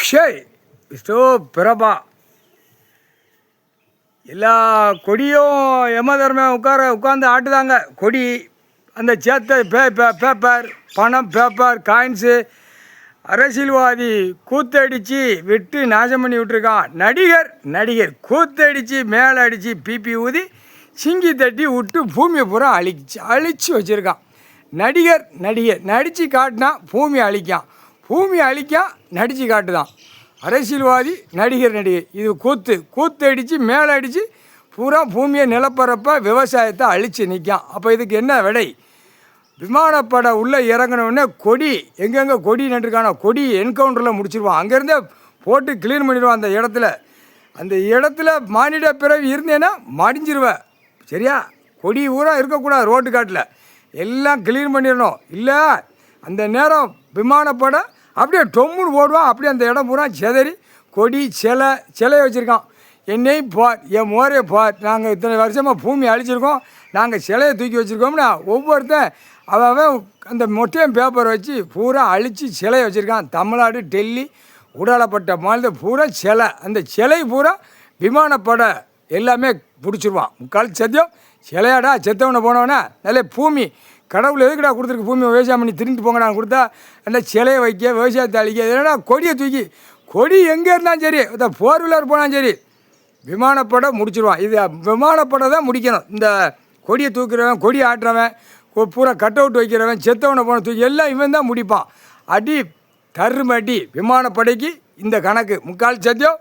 ஷேய் ஸ்டோ பிரபா எல்லா கொடியும் யமதர்மே உட்காந்து ஆட்டுதாங்க. கொடி அந்த சேர்த்த பேப்பர் பணம் பேப்பர் காயின்ஸு அரசியல்வாதி கூத்தடித்து விட்டு நாசம் பண்ணி விட்டுருக்கான். நடிகர் கூத்தடித்து மேலே அடித்து பிபி ஊதி சிங்கி தட்டி விட்டு பூமியை பூரா அழிச்சு வச்சுருக்கான். நடிகர் நடித்து காட்டினா பூமி அழிக்கான் நடித்து காட்டுதான். அரசியல்வாதி நடிகர் இது கூத்தடித்து மேலே அடித்து பூரா பூமியை நிலப்பரப்ப விவசாயத்தை அழித்து நிற்கான். அப்போ இதுக்கு என்ன விடை? விமானப்படை உள்ளே இறங்கினோடனே கொடி எங்கெங்கே கொடி நட்டுருக்கானோ கொடி என்கவுண்டரில் முடிச்சிருவான். அங்கேருந்தே போட்டு க்ளீன் பண்ணிடுவான். அந்த இடத்துல மானிட பிறவி இருந்தேன்னா மடிஞ்சிருவேன். சரியா? கொடி ஊரா இருக்கக்கூடாது. ரோட்டு காட்டில் எல்லாம் க்ளீன் பண்ணிடணும். இல்லை அந்த நேரம் விமானப்படை அப்படியே டொம்முன்னு போடுவான். அப்படியே அந்த இடம் பூரா செதறி கொடி சிலையை வச்சுருக்கான். என்னையும் பார், என் மோரையை பார், நாங்கள் இத்தனை வருஷமாக பூமி அழிச்சிருக்கோம், நாங்கள் சிலையை தூக்கி வச்சுருக்கோம்னா ஒவ்வொருத்தன் அவன் அந்த மொட்டையும் பேப்பரை வச்சு பூரா அழித்து சிலையை வச்சுருக்கான். தமிழ்நாடு டெல்லி உடாலப்பட்ட மாநில பூரா சிலை. அந்த சிலை பூரா விமானப்படை எல்லாமே பிடிச்சிருவான். முக்கால் சத்தியம் சிலையாடா செத்தவனை போனவனே நல்ல பூமி கடவுள் எதுக்குடா கொடுத்துருக்கு பூமி விவசாயம் பண்ணி திரும்பிட்டு போங்க. நான் கொடுத்தா நல்லா சிலையை வைக்க விவசாயத்தை அழிக்க என்னடா கொடியை தூக்கி கொடி எங்கே இருந்தாலும் சரி, இந்த ஃபோர் வீலர் போனாலும் சரி விமானப்படை முடிச்சிடுவான். இது விமானப்படை தான் முடிக்கணும். இந்த கொடியை தூக்குறவன் கொடி ஆட்டுறவன் பூரா கட் அவுட் வைக்கிறவன் செத்தவனை போன தூக்கி எல்லாம் இவன் தான் முடிப்பான். அடி தருமடி விமானப்படைக்கு இந்த கணக்கு முக்கால் சத்தியம்.